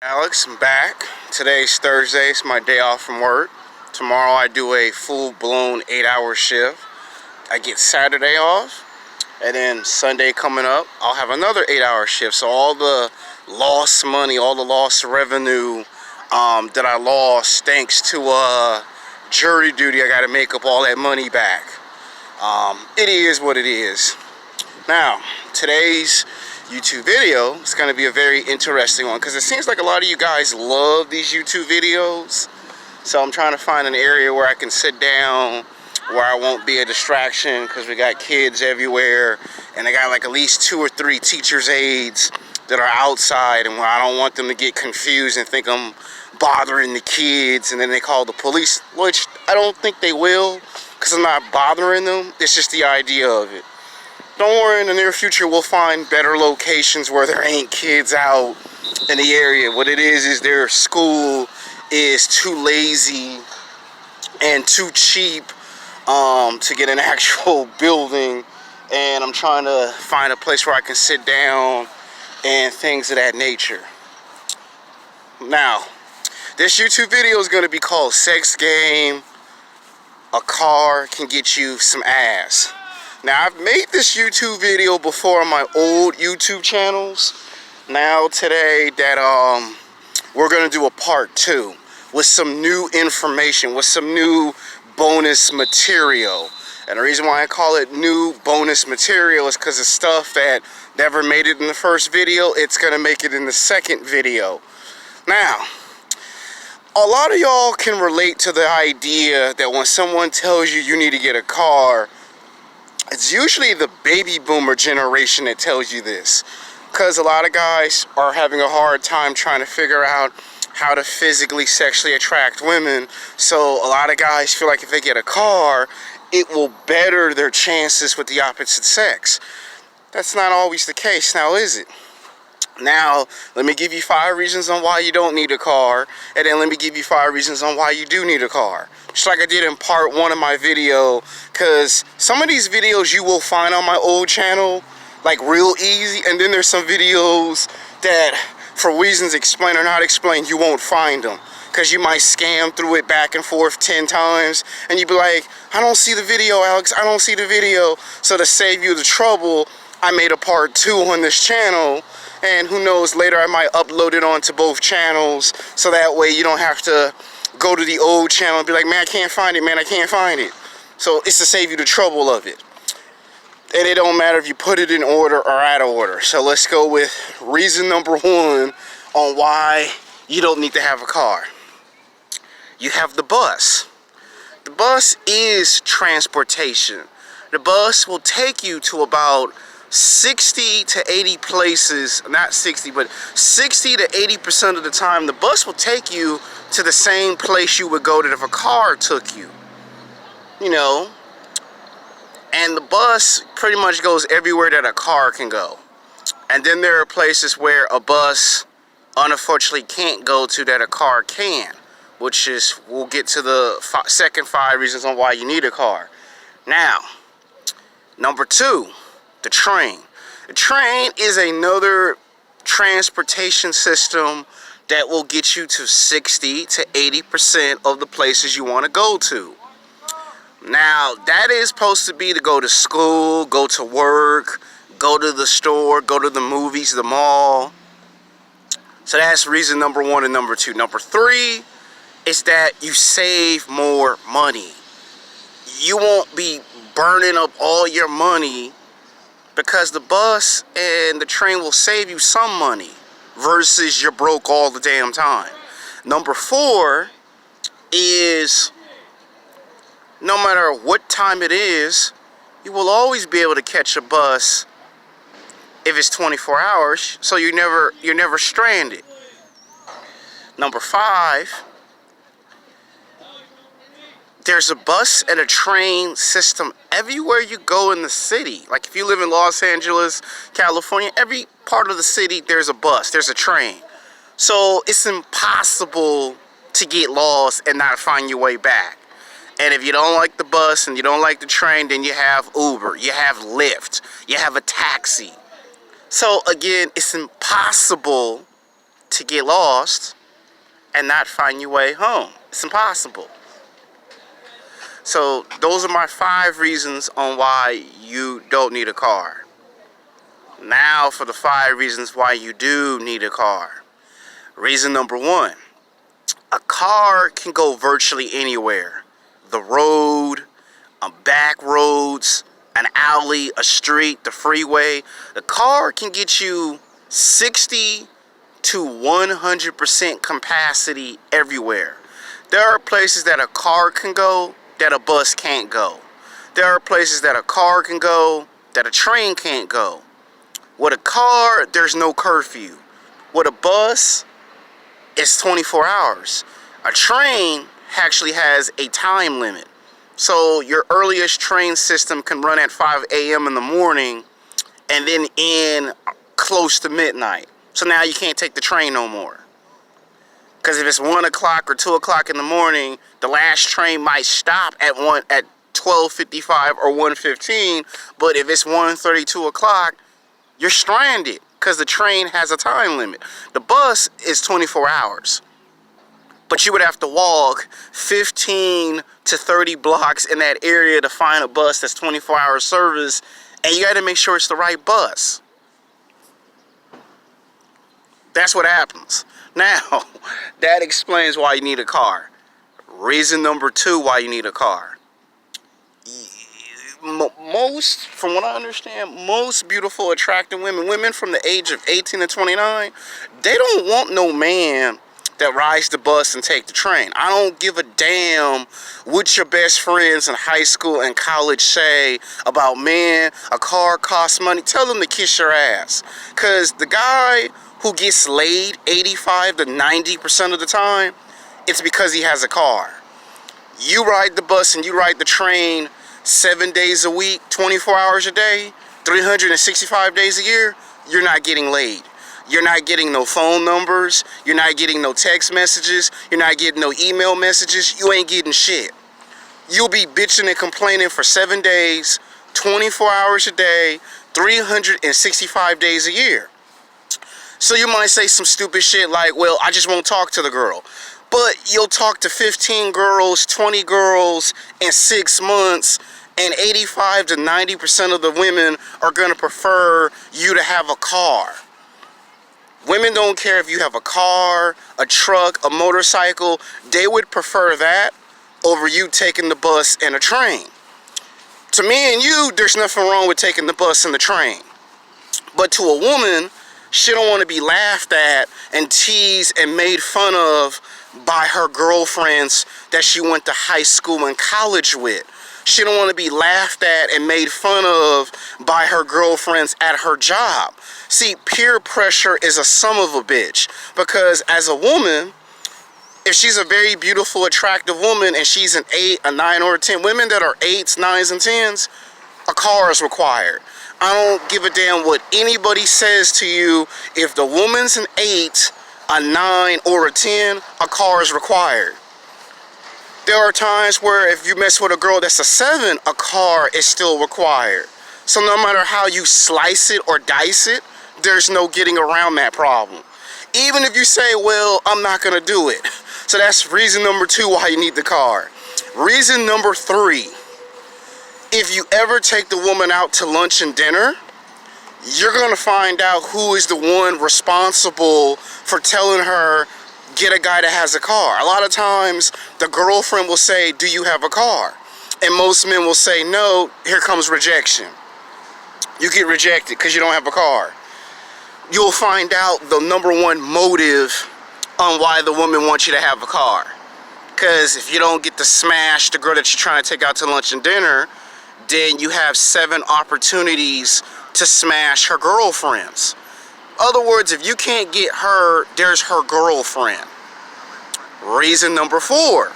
Alex, I'm back. Today's Thursday. It's my day off from work. Tomorrow I do a full-blown 8-hour shift. I get Saturday off, and then Sunday coming up, I'll have another 8-hour shift. So all the lost money, all the lost revenue that I lost thanks to jury duty, I got to make up all that money back. It is what it is. Now, today's YouTube video is going to be a very interesting one because it seems like a lot of you guys love these YouTube videos. So I'm trying to find an area where I can sit down, where I won't be a distraction, because we got kids everywhere and I got like at least 2 or 3 teachers' aides that are outside, and where I don't want them to get confused and think I'm bothering the kids and then they call the police, which I don't think they will, because I'm not bothering them. It's just the idea of it. Don't worry, in the near future we'll find better locations where there ain't kids out in the area. What it is their school is too lazy and too cheap to get an actual building, and I'm trying to find a place where I can sit down and things of that nature. Now, this YouTube video is going to be called Sex Game, A Car Can Get You Some Ass. Now, I've made this YouTube video before on my old YouTube channels. Now, today, that we're going to do a part 2 with some new information, with some new bonus material. And the reason why I call it new bonus material is because it's stuff that never made it in the first video. It's going to make it in the second video. Now, a lot of y'all can relate to the idea that when someone tells you you need to get a car, it's usually the baby boomer generation that tells you this, because a lot of guys are having a hard time trying to figure out how to physically, sexually attract women. So a lot of guys feel like if they get a car, it will better their chances with the opposite sex. That's not always the case, now is it? Now, let me give you 5 reasons on why you don't need a car, and then let me give you 5 reasons on why you do need a car. Just like I did in part 1 of my video, because some of these videos you will find on my old channel, like real easy, and then there's some videos that, for reasons explained or not explained, you won't find them. Because you might scam through it back and forth 10 times, and you'd be like, I don't see the video, Alex, I don't see the video. So to save you the trouble, I made a part 2 on this channel. And who knows, later I might upload it onto both channels, so that way you don't have to go to the old channel and be like, man, I can't find it, man, I can't find it. So it's to save you the trouble of it. And it don't matter if you put it in order or out of order. So let's go with reason number 1 on why you don't need to have a car. You have the bus. The bus is transportation. The bus will take you to about 60 to 80 places, not 60, but 60 to 80% of the time, the bus will take you to the same place you would go to if a car took you. You know, and the bus pretty much goes everywhere that a car can go. And then there are places where a bus unfortunately can't go to that a car can, which is, we'll get to the second 5 reasons on why you need a car. Now, number 2. The train. The train is another transportation system that will get you to 60 to 80% of the places you want to go to. Now, that is supposed to be to go to school, go to work, go to the store, go to the movies, the mall. So that's reason number 1 and number 2. Number 3 is that you save more money. You won't be burning up all your money, because the bus and the train will save you some money versus you're broke all the damn time. Number 4 is, no matter what time it is, you will always be able to catch a bus if it's 24 hours, so you're never stranded. Number 5, there's a bus and a train system everywhere you go in the city. Like if you live in Los Angeles, California, every part of the city there's a bus, there's a train. So it's impossible to get lost and not find your way back. And if you don't like the bus and you don't like the train, then you have Uber, you have Lyft, you have a taxi. So again, it's impossible to get lost and not find your way home. It's impossible. So those are my 5 reasons on why you don't need a car. Now for the 5 reasons why you do need a car. Reason number 1, a car can go virtually anywhere. The road, back roads, an alley, a street, the freeway. The car can get you 60 to 100% capacity everywhere. There are places that a car can go that a bus can't go. There are places that a car can go that a train can't go. With a car, there's no curfew. With a bus, it's 24 hours. A train actually has a time limit. So your earliest train system can run at 5 a.m. in the morning and then end close to midnight. So now you can't take the train no more. Because if it's 1 o'clock or 2 o'clock in the morning, the last train might stop at 12:55 or 1:15. But if it's 1:30, 2 o'clock, you're stranded because the train has a time limit. The bus is 24 hours. But you would have to walk 15 to 30 blocks in that area to find a bus that's 24-hour service. And you got to make sure it's the right bus. That's what happens. Now, that explains why you need a car. Reason number 2 why you need a car. Most, from what I understand, most beautiful, attractive women from the age of 18 to 29, they don't want no man that rides the bus and take the train. I don't give a damn what your best friends in high school and college say about, man, a car costs money. Tell them to kiss your ass. Because the guy who gets laid 85 to 90% of the time, it's because he has a car. You ride the bus and you ride the train 7 days a week, 24 hours a day, 365 days a year, you're not getting laid. You're not getting no phone numbers. You're not getting no text messages. You're not getting no email messages. You ain't getting shit. You'll be bitching and complaining for 7 days, 24 hours a day, 365 days a year. So you might say some stupid shit like, well, I just won't talk to the girl. But you'll talk to 15 girls, 20 girls in 6 months, and 85 to 90% of the women are going to prefer you to have a car. Women don't care if you have a car, a truck, a motorcycle. They would prefer that over you taking the bus and a train. To me and you, there's nothing wrong with taking the bus and the train. But to a woman, she don't want to be laughed at and teased and made fun of by her girlfriends that she went to high school and college with. She don't want to be laughed at and made fun of by her girlfriends at her job. See, peer pressure is a son of a bitch. Because as a woman, if she's a very beautiful, attractive woman and she's an 8, a 9, or a 10, women that are 8s, 9s, and 10s, a car is required. I don't give a damn what anybody says to you. If the woman's an 8, a 9, or a 10, a car is required. There are times where if you mess with a girl that's a 7, a car is still required. So no matter how you slice it or dice it, there's no getting around that problem. Even if you say, well, I'm not going to do it. So that's reason number 2 why you need the car. Reason number 3, if you ever take the woman out to lunch and dinner, you're going to find out who is the one responsible for telling her, get a guy that has a car. A lot of times, the girlfriend will say, do you have a car? And most men will say, no, here comes rejection. You get rejected because you don't have a car. You'll find out the number 1 motive on why the woman wants you to have a car. Because if you don't get to smash the girl that you're trying to take out to lunch and dinner, then you have 7 opportunities to smash her girlfriends. Other words, if you can't get her, there's her girlfriend. Reason number 4.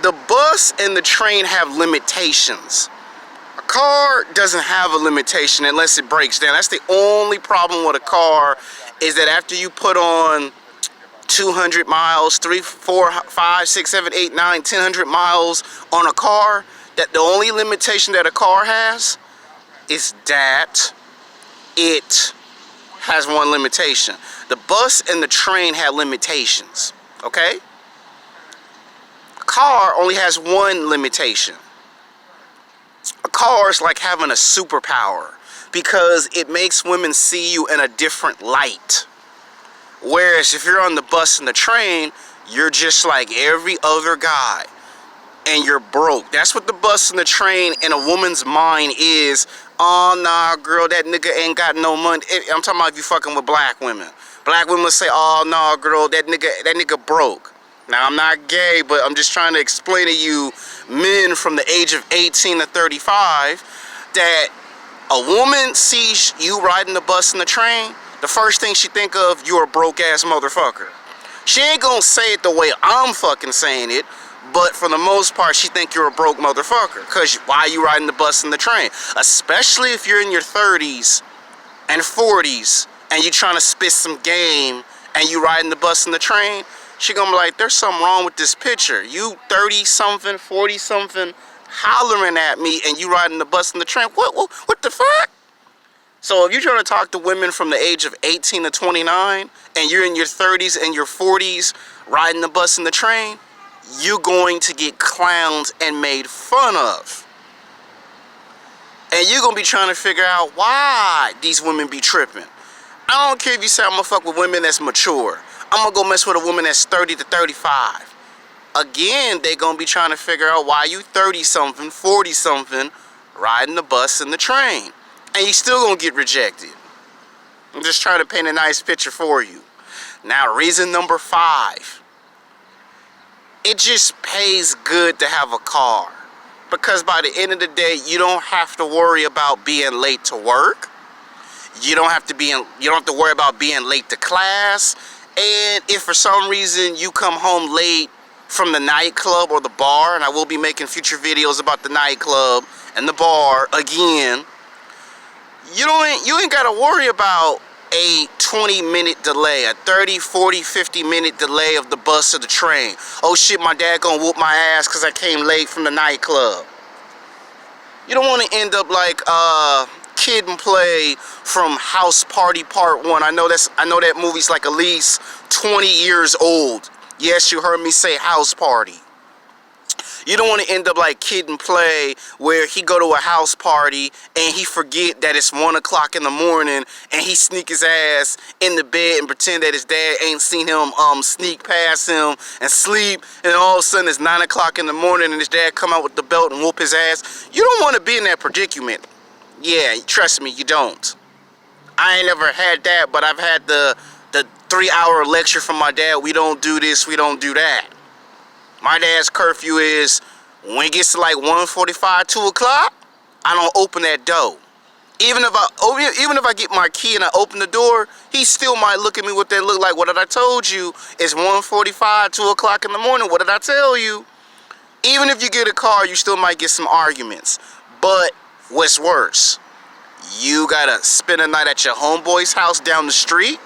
The bus and the train have limitations. A car doesn't have a limitation unless it breaks down. That's the only problem with a car, is that after you put on 200 miles, 3, 4, 5, 6, 7, 8, 9, 1,000 miles on a car, that the only limitation that a car has is that it has one limitation. The bus and the train have limitations, okay? A car only has one limitation. A car is like having a superpower because it makes women see you in a different light. Whereas if you're on the bus and the train, you're just like every other guy and you're broke. That's what the bus and the train in a woman's mind is. Oh, nah, girl, that nigga ain't got no money. I'm talking about if you fucking with black women. Black women say, oh, nah, girl, that nigga broke. Now, I'm not gay, but I'm just trying to explain to you, men from the age of 18 to 35, that a woman sees you riding the bus and the train, the first thing she think of, you're a broke-ass motherfucker. She ain't gonna say it the way I'm fucking saying it, but for the most part, she think you're a broke motherfucker. Because why are you riding the bus and the train? Especially if you're in your 30s and 40s and you trying to spit some game and you riding the bus and the train, she gonna be like, there's something wrong with this picture. You 30-something, 40-something, hollering at me and you riding the bus and the train. What the fuck? So if you're trying to talk to women from the age of 18 to 29 and you're in your 30s and your 40s riding the bus and the train, you're going to get clowned and made fun of. And you're going to be trying to figure out why these women be tripping. I don't care if you say I'm going to fuck with women that's mature. I'm going to go mess with a woman that's 30 to 35. Again, they're going to be trying to figure out why you 30-something, 40-something riding the bus and the train. And you still going to get rejected. I'm just trying to paint a nice picture for you. Now, reason number 5. It just pays good to have a car, because by the end of the day, you don't have to worry about being late to work. You don't have to worry about being late to class. And if for some reason you come home late from the nightclub or the bar, and I will be making future videos about the nightclub and the bar again, you ain't got to worry about a 20-minute delay, a 30, 40, 50-minute delay of the bus or the train. Oh shit, my dad gonna whoop my ass because I came late from the nightclub. You don't want to end up like Kid and Play from House Party Part 1. I know that movie's like at least 20 years old. Yes, you heard me say House Party. You don't want to end up like Kid and Play, where he go to a house party and he forget that it's 1 o'clock in the morning and he sneak his ass in the bed and pretend that his dad ain't seen him sneak past him and sleep, and all of a sudden it's 9 o'clock in the morning and his dad come out with the belt and whoop his ass. You don't want to be in that predicament. Yeah, trust me, you don't. I ain't never had that, but I've had the 3-hour lecture from my dad. We don't do this, we don't do that. My dad's curfew is when it gets to like 1:45, 2 o'clock, I don't open that door. Even if I get my key and I open the door, he still might look at me with that look like, what did I told you? It's 1:45, 2 o'clock in the morning. What did I tell you? Even if you get a car, you still might get some arguments. But what's worse, you gotta spend a night at your homeboy's house down the street,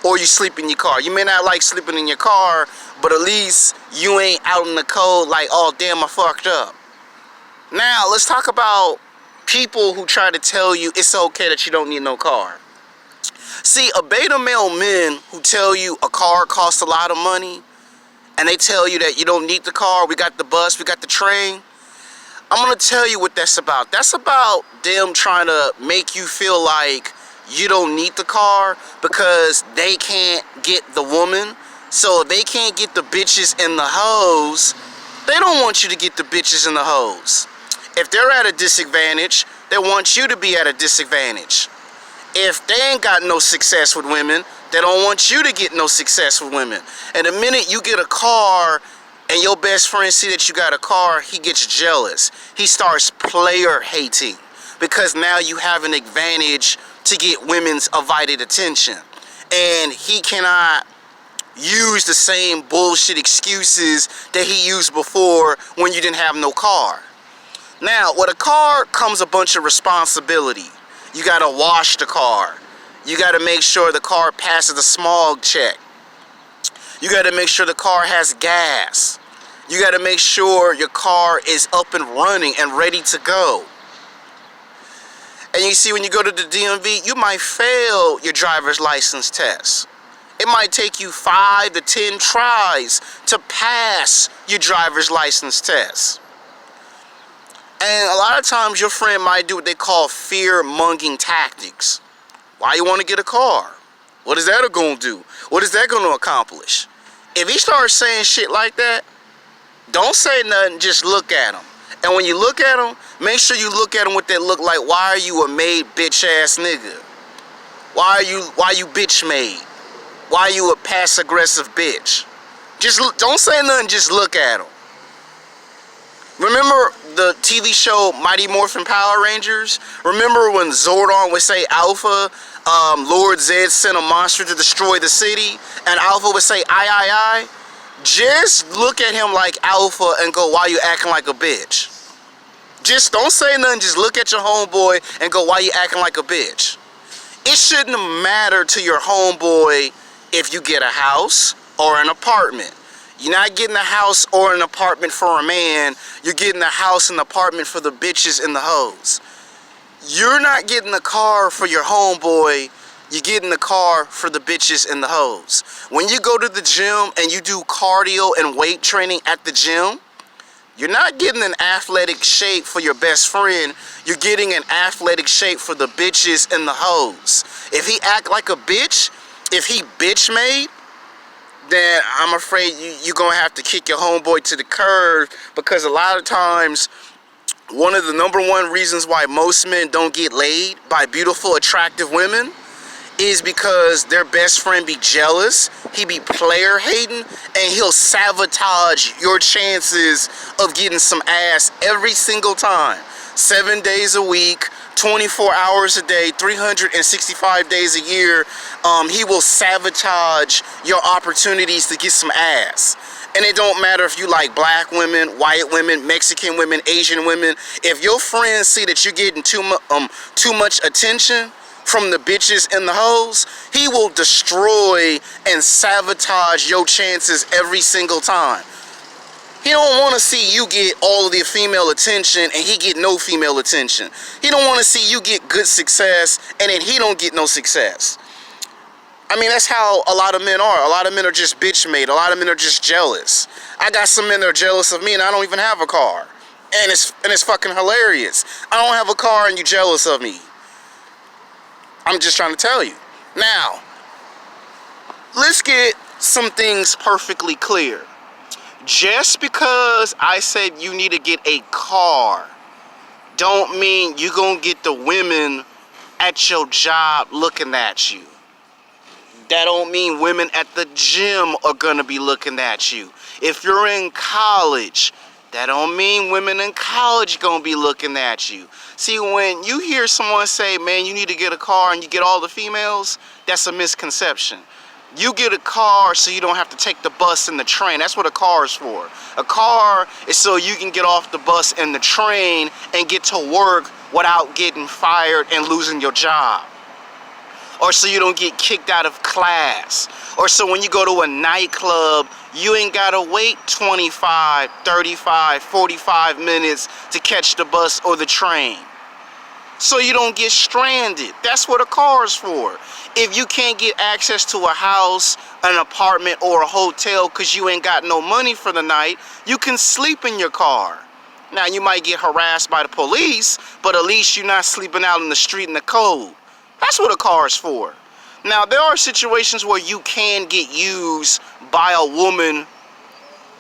or you sleep in your car. You may not like sleeping in your car, but at least you ain't out in the cold like, oh damn, I fucked up. Now let's talk about people who try to tell you it's okay that you don't need no car. See, a beta male men who tell you a car costs a lot of money and they tell you that you don't need the car, we got the bus, we got the train, I'm gonna tell you what that's about. That's about them trying to make you feel like you don't need the car because they can't get the woman. So if they can't get the bitches and the hoes, they don't want you to get the bitches and the hoes. If they're at a disadvantage, they want you to be at a disadvantage. If they ain't got no success with women, they don't want you to get no success with women. And the minute you get a car and your best friend see that you got a car, he gets jealous. He starts player hating because now you have an advantage to get women's invited attention. And he cannot use the same bullshit excuses that he used before when you didn't have no car. Now, with a car comes a bunch of responsibility. You gotta wash the car. You gotta make sure the car passes the smog check. You gotta make sure the car has gas. You gotta make sure your car is up and running and ready to go. And you see, when you go to the DMV, you might fail your driver's license test. It might take you 5 to 10 tries to pass your driver's license test. And a lot of times your friend might do what they call fear-mongering tactics. Why you want to get a car? What is that going to do? What is that going to accomplish? If he starts saying shit like that, don't say nothing, just look at him. And when you look at him, make sure you look at him with that look like, why are you a made bitch ass nigga? Why you bitch made? Why you a passive aggressive bitch? Just look, don't say nothing, just look at him. Remember the TV show Mighty Morphin Power Rangers? Remember when Zordon would say Alpha, Lord Zed sent a monster to destroy the city, and Alpha would say I. Just look at him like Alpha and go, why you acting like a bitch? Just don't say nothing, just look at your homeboy and go, why you acting like a bitch? It shouldn't matter to your homeboy if you get a house or an apartment. You're not getting a house or an apartment for a man, you're getting a house and apartment for the bitches and the hoes. You're not getting a car for your homeboy, you're getting the car for the bitches and the hoes. When you go to the gym and you do cardio and weight training at the gym, you're not getting an athletic shape for your best friend. You're getting an athletic shape for the bitches and the hoes. If he act like a bitch, if he bitch made, then I'm afraid you're going to have to kick your homeboy to the curb, because a lot of times, one of the #1 reasons why most men don't get laid by beautiful, attractive women is because their best friend be jealous, he be player hating, and he'll sabotage your chances of getting some ass every single time. 7 days a week, 24 hours a day, 365 days a year, he will sabotage your opportunities to get some ass. And it don't matter if you like black women, white women, Mexican women, Asian women. If your friends see that you're getting too much attention from the bitches and the hoes, he will destroy and sabotage your chances every single time. He don't want to see you get all of the female attention and he get no female attention. He don't want to see you get good success and then he don't get no success. I mean, that's how a lot of men are. A lot of men are just bitch made. A lot of men are just jealous. I got some men that are jealous of me and I don't even have a car. And it's fucking hilarious. I don't have a car and you jealous of me. I'm just trying to tell you. Now, let's get some things perfectly clear. Just because I said you need to get a car, don't mean you're going to get the women at your job looking at you. That don't mean women at the gym are going to be looking at you. If you're in college, that don't mean women in college going to be looking at you. See, when you hear someone say, man, you need to get a car and you get all the females, that's a misconception. You get a car so you don't have to take the bus and the train. That's what a car is for. A car is so you can get off the bus and the train and get to work without getting fired and losing your job. Or so you don't get kicked out of class. Or so when you go to a nightclub, you ain't gotta wait 25, 35, 45 minutes to catch the bus or the train. So you don't get stranded. That's what a car is for. If you can't get access to a house, an apartment, or a hotel because you ain't got no money for the night, you can sleep in your car. Now, you might get harassed by the police, but at least you're not sleeping out in the street in the cold. That's what a car is for. Now, there are situations where you can get used by a woman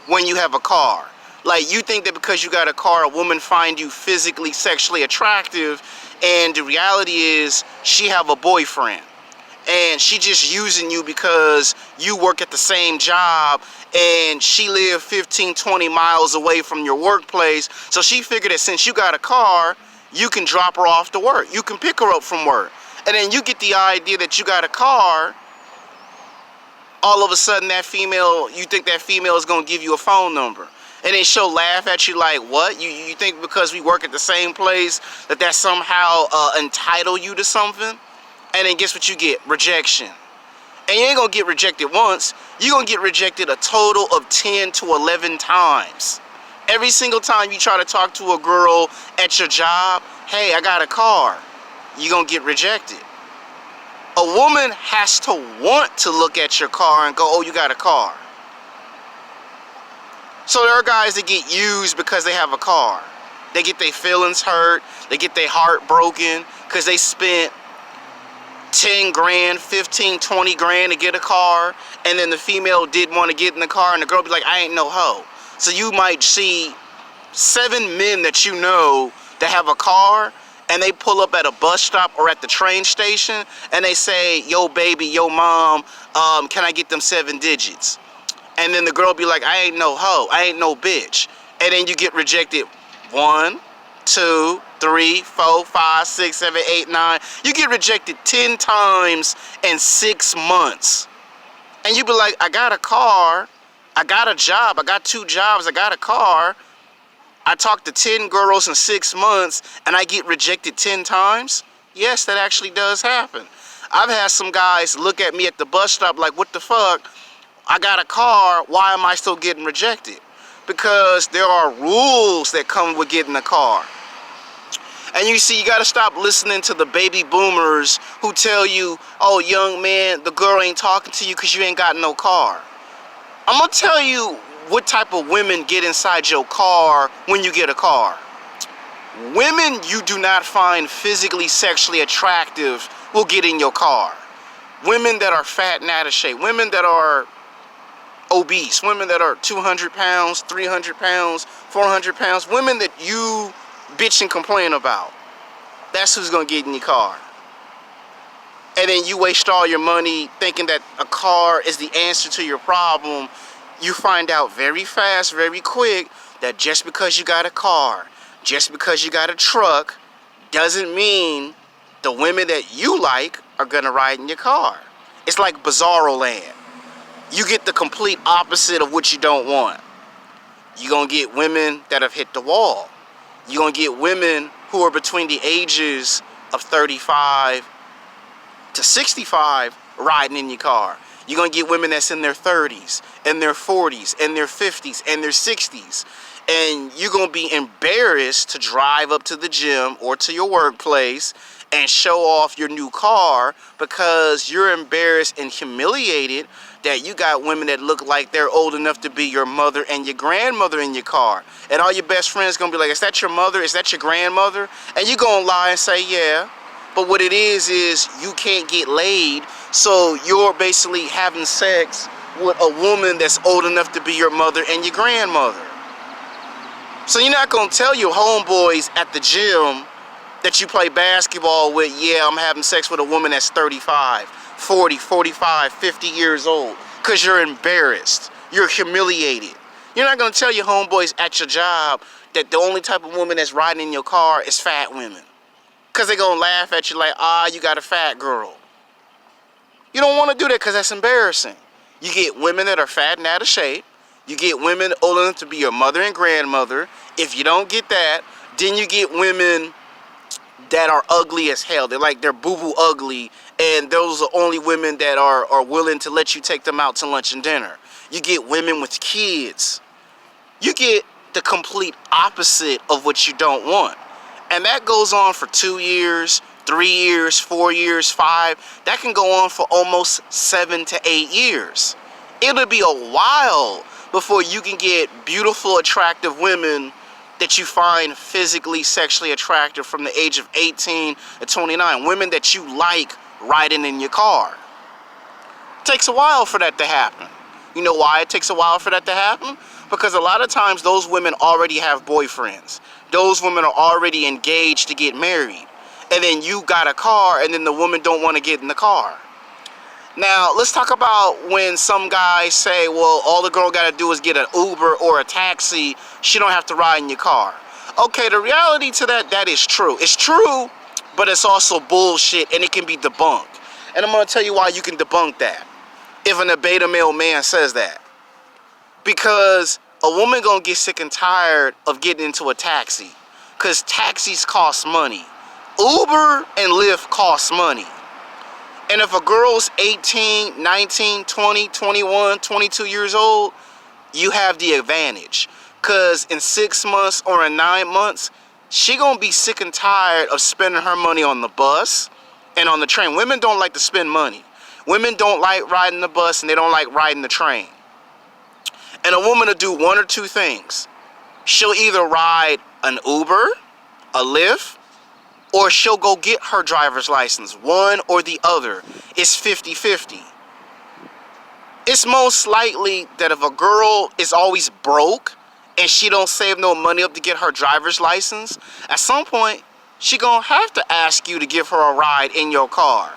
when you have a car. Like, you think that because you got a car, a woman find you physically, sexually attractive, and the reality is she have a boyfriend. And she just using you because you work at the same job and she live 15, 20 miles away from your workplace. So she figured that since you got a car, you can drop her off to work. You can pick her up from work. And then you get the idea that you got a car. All of a sudden that female, you think that female is going to give you a phone number. And then she'll laugh at you like, what? You think because we work at the same place that somehow entitle you to something? And then guess what you get? Rejection. And you ain't going to get rejected once. You're going to get rejected a total of 10 to 11 times. Every single time you try to talk to a girl at your job, hey, I got a car. you're going to get rejected. A woman has to want to look at your car and go, oh, you got a car. So there are guys that get used because they have a car. They get their feelings hurt. They get their heart broken because they spent 10 grand, 15, 20 grand to get a car, and then the female didn't want to get in the car, and the girl be like, I ain't no hoe. So you might see 7 men that you know that have a car, and they pull up at a bus stop or at the train station, and they say, yo baby, yo mom, can I get them 7 digits? And then the girl be like, I ain't no hoe, I ain't no bitch. And then you get rejected 1, 2, 3, 4, 5, 6, 7, 8, 9. You get rejected 10 times in 6 months. And you be like, I got a car, I got a job, I got 2 jobs, I got a car. I talked to 10 girls in 6 months and I get rejected 10 times? Yes, that actually does happen. I've had some guys look at me at the bus stop like, what the fuck? I got a car, why am I still getting rejected? Because there are rules that come with getting a car. And you see, you got to stop listening to the baby boomers who tell you, oh, young man, the girl ain't talking to you because you ain't got no car. I'm going to tell you what type of women get inside your car when you get a car. Women you do not find physically, sexually attractive will get in your car. Women that are fat and out of shape. Women that are obese. Women that are 200 pounds, 300 pounds, 400 pounds. Women that you bitch and complain about. That's who's going to get in your car. And then you waste all your money thinking that a car is the answer to your problem. You find out very fast, very quick, that just because you got a car, just because you got a truck, doesn't mean the women that you like are going to ride in your car. It's like Bizarro Land. You get the complete opposite of what you don't want. You're going to get women that have hit the wall. You're going to get women who are between the ages of 35 to 65 riding in your car. You're going to get women that's in their 30s, and their 40s, and their 50s, and their 60s. And you're going to be embarrassed to drive up to the gym or to your workplace and show off your new car because you're embarrassed and humiliated that you got women that look like they're old enough to be your mother and your grandmother in your car. And all your best friends going to be like, is that your mother? Is that your grandmother? And you're going to lie and say, yeah. But what it is you can't get laid, so you're basically having sex with a woman that's old enough to be your mother and your grandmother. So you're not going to tell your homeboys at the gym that you play basketball with, yeah, I'm having sex with a woman that's 35, 40, 45, 50 years old, because you're embarrassed. You're humiliated. You're not going to tell your homeboys at your job that the only type of woman that's riding in your car is fat women. Because they're going to laugh at you like, you got a fat girl. You don't want to do that because that's embarrassing. You get women that are fat and out of shape. You get women old enough to be your mother and grandmother. If you don't get that, then you get women that are ugly as hell. They're boo-boo ugly, and those are only women that are willing to let you take them out to lunch and dinner. You get women with kids. You get the complete opposite of what you don't want. And that goes on for 2 years, 3 years, 4 years, 5. That can go on for almost 7 to 8 years. It'll be a while before you can get beautiful, attractive women that you find physically, sexually attractive from the age of 18 to 29. Women that you like riding in your car. It takes a while for that to happen. You know why it takes a while for that to happen? Because a lot of times those women already have boyfriends. Those women are already engaged to get married. And then you got a car and then the woman don't want to get in the car. Now, let's talk about when some guys say, well, all the girl got to do is get an Uber or a taxi. She don't have to ride in your car. Okay, the reality to that is true. It's true, but it's also bullshit, and it can be debunked. And I'm going to tell you why you can debunk that if an beta male man says that. Because a woman going to get sick and tired of getting into a taxi. Because taxis cost money. Uber and Lyft cost money. And if a girl's 18, 19, 20, 21, 22 years old, you have the advantage. Because in 6 months or in 9 months, she gonna be sick and tired of spending her money on the bus and on the train. Women don't like to spend money. Women don't like riding the bus and they don't like riding the train. And a woman will do one or two things. She'll either ride an Uber, a Lyft, or she'll go get her driver's license. One or the other. It's 50-50. It's most likely that if a girl is always broke and she don't save no money up to get her driver's license, at some point, she gonna have to ask you to give her a ride in your car.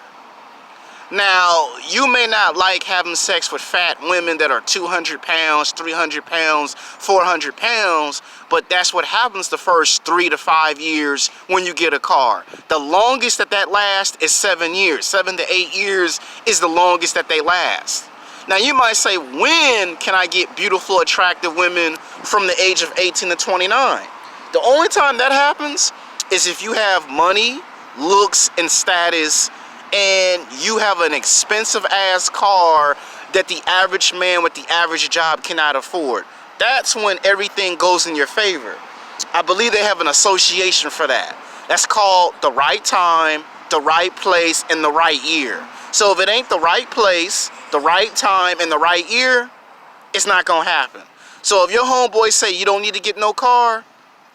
Now, you may not like having sex with fat women that are 200 pounds, 300 pounds, 400 pounds, but that's what happens the first 3 to 5 years when you get a car. The longest that lasts is 7 years. 7 to 8 years is the longest that they last. Now, you might say, when can I get beautiful, attractive women from the age of 18 to 29? The only time that happens is if you have money, looks, and status, and you have an expensive ass car that the average man with the average job cannot afford. That's when everything goes in your favor. I believe they have an association for that. That's called the right time, the right place, and the right year. So if it ain't the right place, the right time, and the right year, it's not gonna happen. So if your homeboy say you don't need to get no car,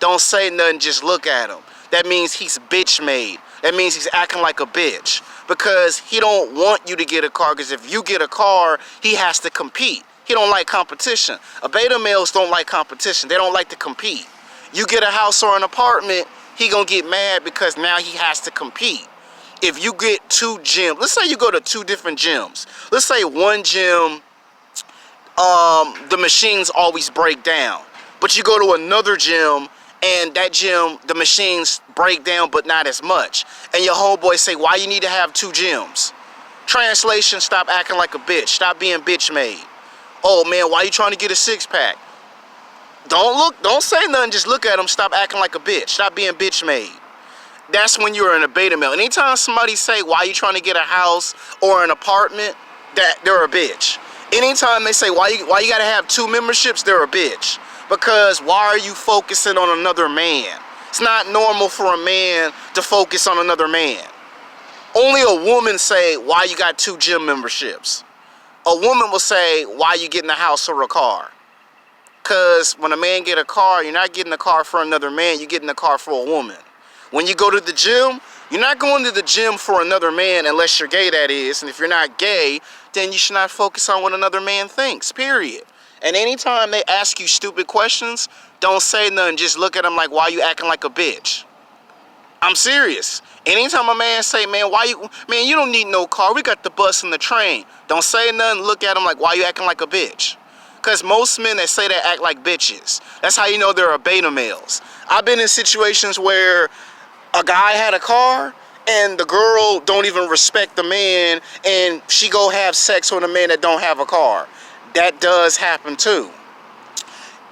don't say nothing, just look at him. That means he's bitch made. That means he's acting like a bitch. Because he don't want you to get a car, because if you get a car, he has to compete. He don't like competition. Beta males don't like competition. They don't like to compete. You get a house or an apartment, he gonna get mad because now he has to compete. If you get 2 gyms, let's say you go to 2 different gyms. Let's say one gym, the machines always break down. But you go to another gym, and that gym, the machines break down, but not as much. And your homeboy say, why you need to have 2 gyms? Translation, stop acting like a bitch. Stop being bitch made. Oh man, why you trying to get a 6-pack? Don't say nothing, just look at him, stop acting like a bitch. Stop being bitch made. That's when you're in a beta male. Anytime somebody say, why you trying to get a house or an apartment, that they're a bitch. Anytime they say, why you gotta have 2 memberships, they're a bitch. Because why are you focusing on another man? It's not normal for a man to focus on another man. Only a woman say, why you got 2 gym memberships? A woman will say, why you getting a house or a car? Because when a man get a car, you're not getting a car for another man, you're getting a car for a woman. When you go to the gym, you're not going to the gym for another man unless you're gay, that is. And if you're not gay, then you should not focus on what another man thinks, period. And anytime they ask you stupid questions, don't say nothing. Just look at them like, why you acting like a bitch? I'm serious. Anytime a man say, man, you don't need no car. We got the bus and the train. Don't say nothing. Look at them like, why you acting like a bitch? Because most men that say that act like bitches. That's how you know they're beta males. I've been in situations where a guy had a car and the girl don't even respect the man, and she go have sex with a man that don't have a car. That does happen too.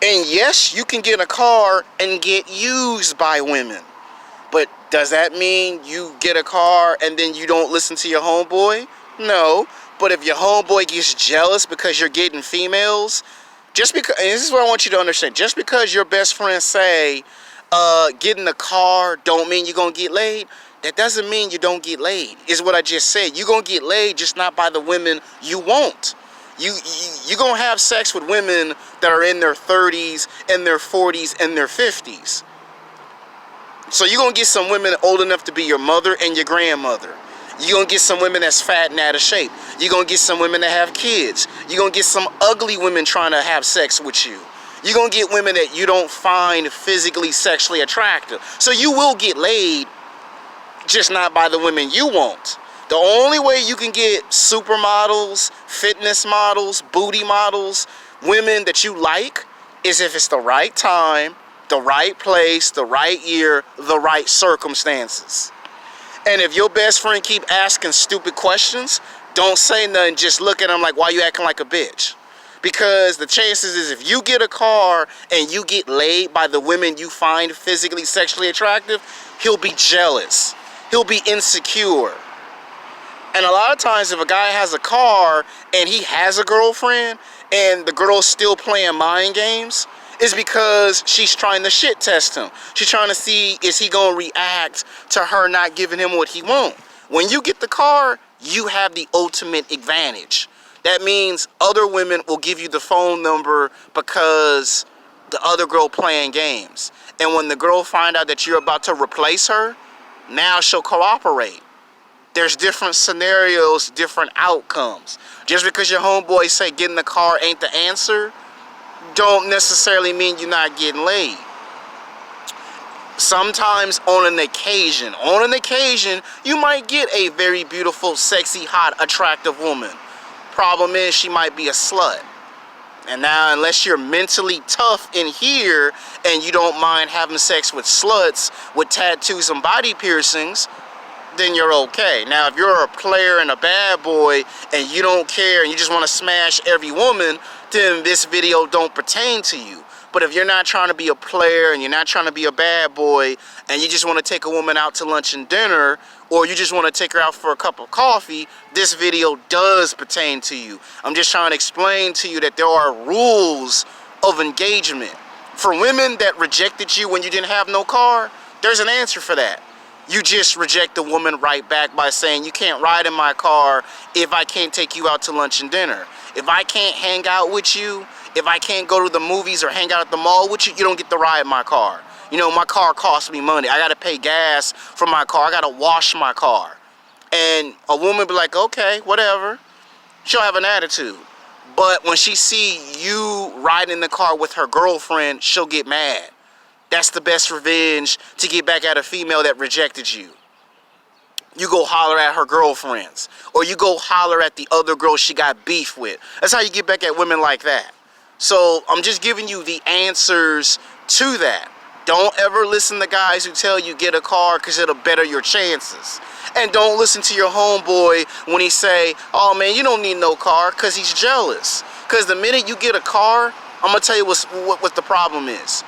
And yes, you can get a car and get used by women. But does that mean you get a car and then you don't listen to your homeboy? No. But if your homeboy gets jealous because you're getting females, just because, and this is what I want you to understand, just because your best friends say getting a car don't mean you're going to get laid, that doesn't mean you don't get laid. Is what I just said. You're going to get laid, just not by the women you want. You're going to have sex with women that are in their 30s, and their 40s, and their 50s. So you're going to get some women old enough to be your mother and your grandmother. You're going to get some women that's fat and out of shape. You're going to get some women that have kids. You're going to get some ugly women trying to have sex with you. You're going to get women that you don't find physically, sexually attractive. So you will get laid, just not by the women you want. The only way you can get supermodels, fitness models, booty models, women that you like, is if it's the right time, the right place, the right year, the right circumstances. And if your best friend keep asking stupid questions, don't say nothing, just look at them like, why you acting like a bitch? Because the chances is if you get a car and you get laid by the women you find physically, sexually attractive, he'll be jealous. He'll be insecure. And a lot of times if a guy has a car and he has a girlfriend and the girl's still playing mind games, is because she's trying to shit test him. She's trying to see, is he gonna react to her not giving him what he wants? When you get the car, you have the ultimate advantage. That means other women will give you the phone number because the other girl playing games. And when the girl find out that you're about to replace her, now she'll cooperate. There's different scenarios, different outcomes. Just because your homeboys say get in the car ain't the answer, don't necessarily mean you're not getting laid. Sometimes on an occasion, you might get a very beautiful, sexy, hot, attractive woman. Problem is, she might be a slut. And now, unless you're mentally tough in here and you don't mind having sex with sluts with tattoos and body piercings, then you're okay. Now, if you're a player and a bad boy and you don't care and you just want to smash every woman, then this video don't pertain to you. But if you're not trying to be a player and you're not trying to be a bad boy and you just want to take a woman out to lunch and dinner, or you just want to take her out for a cup of coffee, this video does pertain to you. I'm just trying to explain to you that there are rules of engagement. For women that rejected you when you didn't have no car, there's an answer for that. You just reject the woman right back by saying, you can't ride in my car if I can't take you out to lunch and dinner. If I can't hang out with you, if I can't go to the movies or hang out at the mall with you, you don't get to ride my car. You know, my car costs me money. I got to pay gas for my car. I got to wash my car. And a woman be like, okay, whatever. She'll have an attitude. But when she see you riding in the car with her girlfriend, she'll get mad. That's the best revenge to get back at a female that rejected you. You go holler at her girlfriends. Or you go holler at the other girl she got beef with. That's how you get back at women like that. So I'm just giving you the answers to that. Don't ever listen to guys who tell you get a car because it'll better your chances. And don't listen to your homeboy when he say, oh man, you don't need no car, because he's jealous. Because the minute you get a car, I'm going to tell you what the problem is.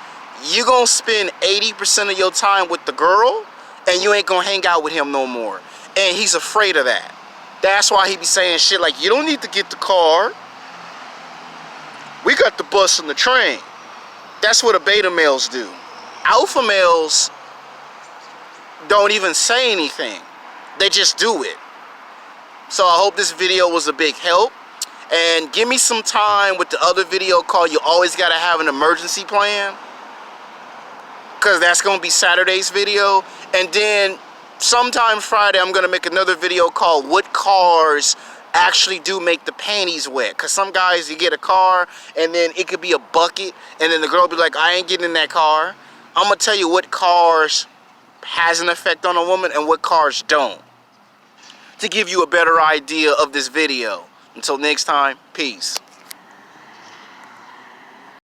You're going to spend 80% of your time with the girl and you ain't going to hang out with him no more. And he's afraid of that. That's why he be saying shit like, you don't need to get the car. We got the bus and the train. That's what the beta males do. Alpha males don't even say anything. They just do it. So I hope this video was a big help. And give me some time with the other video called You Always Gotta Have an Emergency Plan. Because that's going to be Saturday's video. And then sometime Friday I'm going to make another video called What Cars Actually Do Make the Panties Wet. Because some guys, you get a car and then it could be a bucket and then the girl be like, I ain't getting in that car. I'm going to tell you what cars has an effect on a woman and what cars don't, to give you a better idea of this video. Until next time, peace.